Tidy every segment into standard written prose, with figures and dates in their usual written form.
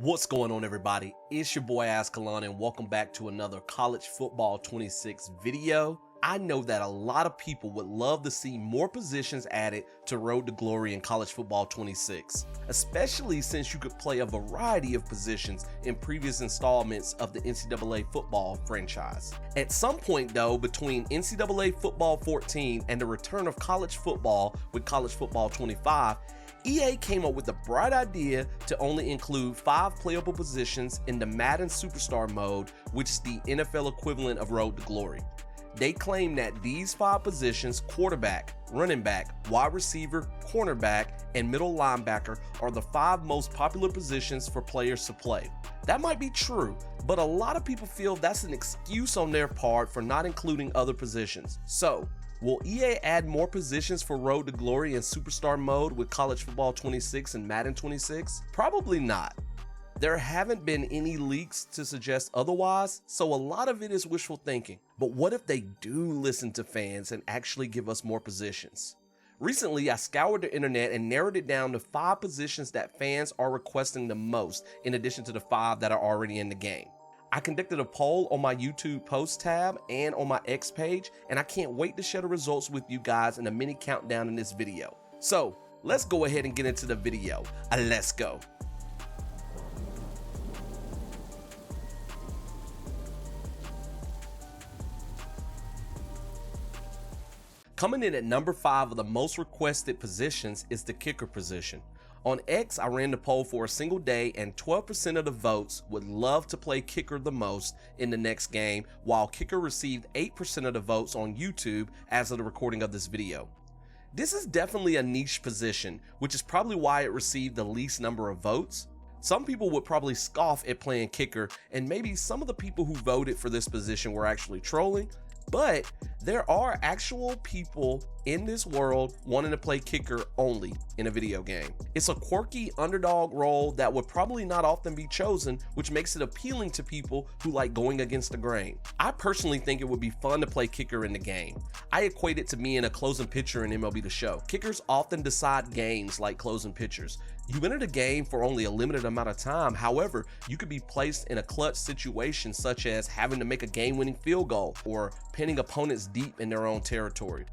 What's going on, everybody? It's your boy Azkhalon, and welcome back to another College Football 26 video. I know that a lot of people would love to see more positions added to Road to Glory in College Football 26, especially since you could play a variety of positions in previous installments of the NCAA football franchise. At some point though, between NCAA Football 14 and the return of college football with College Football 25, EA came up with the bright idea to only include 5 playable positions in the Madden Superstar mode, which is the NFL equivalent of Road to Glory. They claim that these 5 positions, quarterback, running back, wide receiver, cornerback, and middle linebacker, are the 5 most popular positions for players to play. That might be true, but a lot of people feel that's an excuse on their part for not including other positions. So, will EA add more positions for Road to Glory in Superstar mode with College Football 26 and Madden 26? Probably not. There haven't been any leaks to suggest otherwise, so a lot of it is wishful thinking. But what if they do listen to fans and actually give us more positions? Recently, I scoured the internet and narrowed it down to 5 positions that fans are requesting the most, in addition to the 5 that are already in the game. I conducted a poll on my YouTube post tab and on my X page, and I can't wait to share the results with you guys in a mini countdown in this video. So let's go ahead and get into the video. Let's go. Coming in at number 5 of the most requested positions is the kicker position. On X, I ran the poll for a single day, and 12% of the votes would love to play kicker the most in the next game, while kicker received 8% of the votes on YouTube as of the recording of this video. This is definitely a niche position, which is probably why it received the least number of votes. Some people would probably scoff at playing kicker, and maybe some of the people who voted for this position were actually trolling. But there are actual people in this world wanting to play kicker only in a video game. It's a quirky underdog role that would probably not often be chosen, which makes it appealing to people who like going against the grain. I personally think it would be fun to play kicker in the game. I equate it to being a closing pitcher in MLB The Show. Kickers often decide games like closing pitchers. You enter the game for only a limited amount of time. However, you could be placed in a clutch situation, such as having to make a game-winning field goal or pinning opponents deep in their own territory.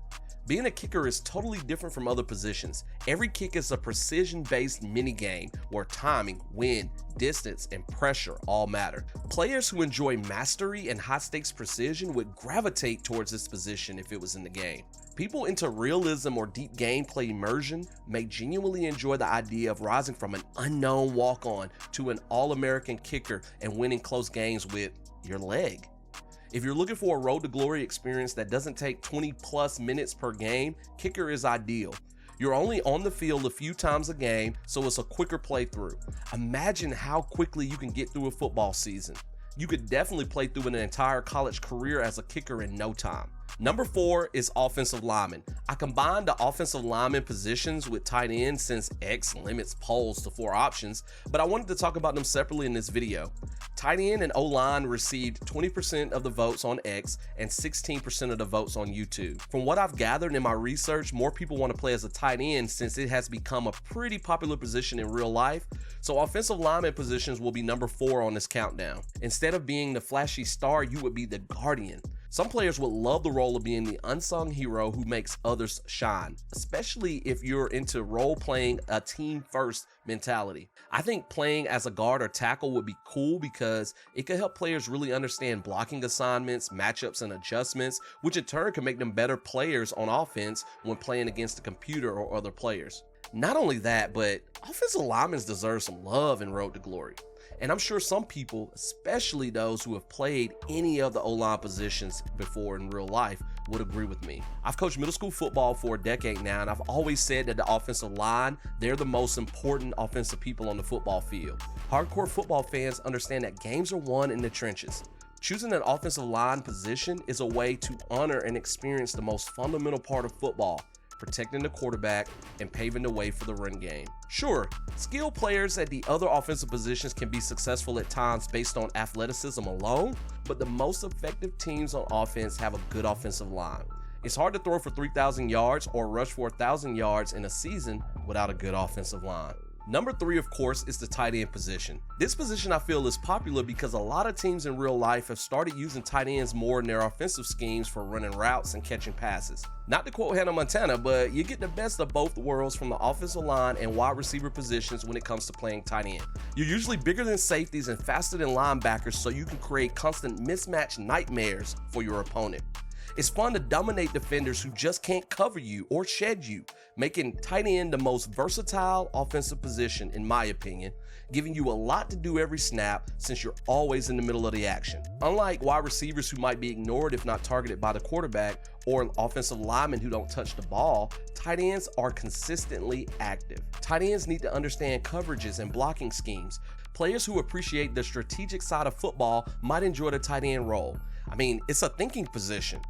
Being a kicker is totally different from other positions. Every kick is a precision-based minigame where timing, wind, distance, and pressure all matter. Players who enjoy mastery and high-stakes precision would gravitate towards this position if it was in the game. People into realism or deep gameplay immersion may genuinely enjoy the idea of rising from an unknown walk-on to an all-American kicker and winning close games with your leg. If you're looking for a Road to Glory experience that doesn't take 20 plus minutes per game, kicker is ideal. You're only on the field a few times a game, so it's a quicker playthrough. Imagine how quickly you can get through a football season. You could definitely play through an entire college career as a kicker in no time. Number 4 is offensive lineman. I combined the offensive lineman positions with tight end since X limits polls to 4 options, but I wanted to talk about them separately in this video. Tight end and O-line received 20% of the votes on X and 16% of the votes on YouTube. From what I've gathered in my research, more people want to play as a tight end since it has become a pretty popular position in real life, so offensive lineman positions will be number 4 on this countdown. Instead of being the flashy star, you would be the guardian. Some players would love the role of being the unsung hero who makes others shine, especially if you're into role-playing a team-first mentality. I think playing as a guard or tackle would be cool because it could help players really understand blocking assignments, matchups, and adjustments, which in turn can make them better players on offense when playing against a computer or other players. Not only that, but offensive linemen deserve some love in Road to Glory. And I'm sure some people, especially those who have played any of the O-line positions before in real life, would agree with me. I've coached middle school football for a decade now, and I've always said that the offensive line, they're the most important offensive people on the football field. Hardcore football fans understand that games are won in the trenches. Choosing an offensive line position is a way to honor and experience the most fundamental part of football, protecting the quarterback and paving the way for the run game. Sure, skilled players at the other offensive positions can be successful at times based on athleticism alone, but the most effective teams on offense have a good offensive line. It's hard to throw for 3,000 yards or rush for 1,000 yards in a season without a good offensive line. Number 3, of course, is the tight end position. This position I feel is popular because a lot of teams in real life have started using tight ends more in their offensive schemes for running routes and catching passes. Not to quote Hannah Montana, but you get the best of both worlds from the offensive line and wide receiver positions when it comes to playing tight end. You're usually bigger than safeties and faster than linebackers, so you can create constant mismatch nightmares for your opponent. It's fun to dominate defenders who just can't cover you or shed you, making tight end the most versatile offensive position in my opinion, giving you a lot to do every snap since you're always in the middle of the action. Unlike wide receivers who might be ignored if not targeted by the quarterback, or offensive linemen who don't touch the ball, tight ends are consistently active. Tight ends need to understand coverages and blocking schemes. Players who appreciate the strategic side of football might enjoy the tight end role. I mean, it's a thinking position.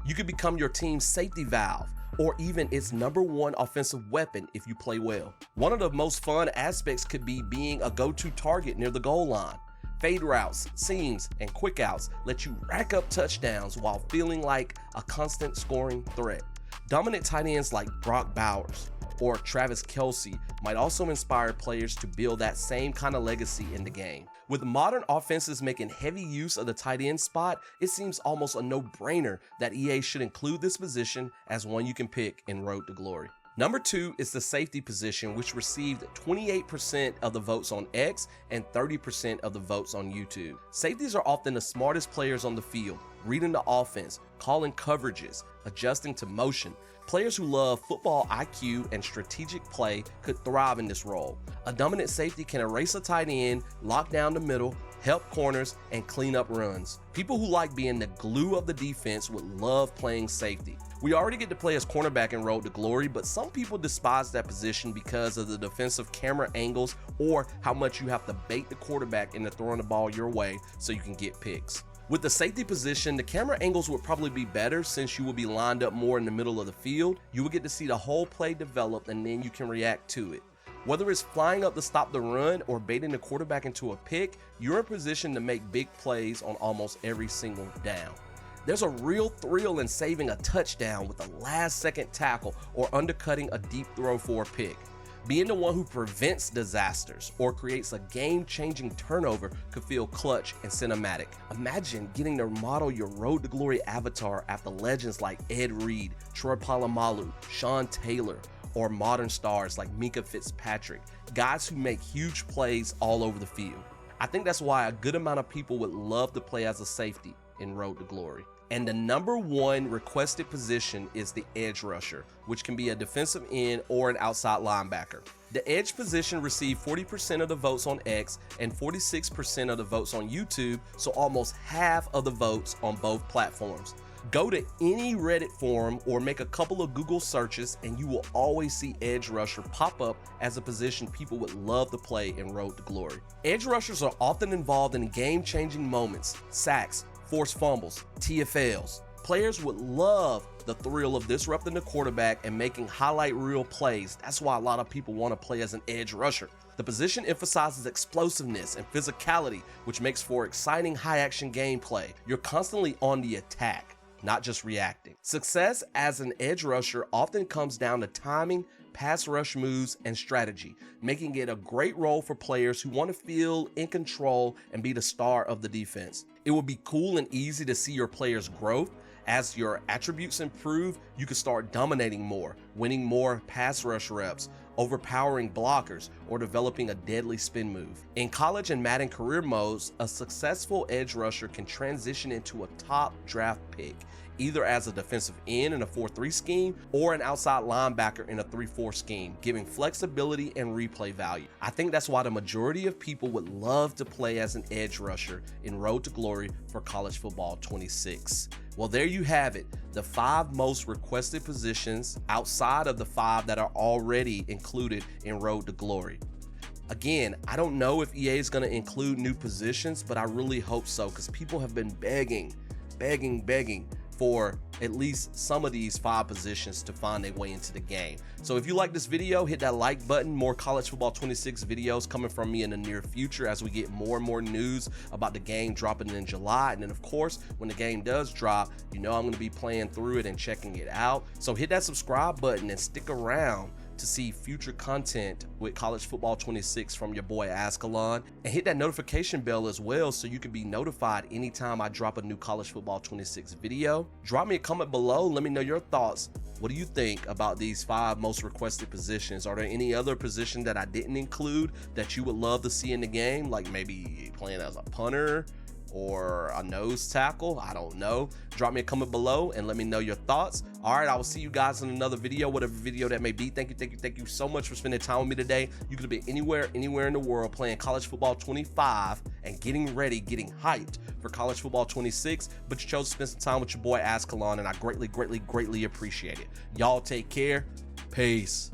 You could become your team's safety valve, or even its number 1 offensive weapon if you play well. One of the most fun aspects could be being a go-to target near the goal line. Fade routes, seams, and quick outs let you rack up touchdowns while feeling like a constant scoring threat. Dominant tight ends like Brock Bowers or Travis Kelce might also inspire players to build that same kind of legacy in the game. With modern offenses making heavy use of the tight end spot, it seems almost a no-brainer that EA should include this position as one you can pick in Road to Glory. Number 2 is the safety position, which received 28% of the votes on X and 30% of the votes on YouTube. Safeties are often the smartest players on the field, reading the offense, calling coverages, adjusting to motion. Players who love football IQ and strategic play could thrive in this role. A dominant safety can erase a tight end, lock down the middle, help corners, and clean up runs. People who like being the glue of the defense would love playing safety. We already get to play as cornerback in Road to Glory, but some people despise that position because of the defensive camera angles or how much you have to bait the quarterback into throwing the ball your way so you can get picks. With the safety position, the camera angles would probably be better since you will be lined up more in the middle of the field. You will get to see the whole play develop and then you can react to it. Whether it's flying up to stop the run or baiting the quarterback into a pick, you're in position to make big plays on almost every single down. There's a real thrill in saving a touchdown with a last-second tackle or undercutting a deep throw for a pick. Being the one who prevents disasters or creates a game-changing turnover could feel clutch and cinematic. Imagine getting to model your Road to Glory avatar after legends like Ed Reed, Troy Polamalu, Sean Taylor, or modern stars like Minkah Fitzpatrick, guys who make huge plays all over the field. I think that's why a good amount of people would love to play as a safety in Road to Glory. And the number 1 requested position is the edge rusher, which can be a defensive end or an outside linebacker. The edge position received 40% of the votes on X and 46% of the votes on YouTube, so almost half of the votes on both platforms. Go to any Reddit forum or make a couple of Google searches and you will always see edge rusher pop up as a position people would love to play in Road to Glory. Edge rushers are often involved in game-changing moments, sacks, forced fumbles, TFLs. Players would love the thrill of disrupting the quarterback and making highlight reel plays. That's why a lot of people want to play as an edge rusher. The position emphasizes explosiveness and physicality, which makes for exciting high-action gameplay. You're constantly on the attack, not just reacting. Success as an edge rusher often comes down to timing, pass rush moves, and strategy, making it a great role for players who want to feel in control and be the star of the defense. It will be cool and easy to see your players' growth. As your attributes improve, you can start dominating more, winning more pass rush reps, overpowering blockers, or developing a deadly spin move. In college and Madden career modes, a successful edge rusher can transition into a top draft pick, either as a defensive end in a 4-3 scheme or an outside linebacker in a 3-4 scheme, giving flexibility and replay value. I think that's why the majority of people would love to play as an edge rusher in Road to Glory for College Football 26. Well, there you have it, the 5 most requested positions outside of the 5 that are already included in Road to Glory. Again, I don't know if EA is going to include new positions, but I really hope so because people have been begging for at least some of these 5 positions to find their way into the game. So if you like this video, hit that like button. More College Football 26 videos coming from me in the near future as we get more and more news about the game dropping in July. And then of course, when the game does drop, you know I'm going to be playing through it and checking it out. So hit that subscribe button and stick around to see future content with College Football 26 from your boy Azkhalon, and hit that notification bell as well so you can be notified anytime I drop a new College Football 26 video. Drop me a comment below, let me know your thoughts. What do you think about these 5 most requested positions? Are there any other position that I didn't include that you would love to see in the game, like maybe playing as a punter or a nose tackle? I don't know. Drop me a comment below and let me know your thoughts. All right, I will see you guys in another video, whatever video that may be. Thank you so much for spending time with me today. You could be anywhere in the world playing College Football 25 and getting ready, getting hyped for College Football 26, but you chose to spend some time with your boy Azkhalon, and I greatly appreciate it. Y'all take care. Peace.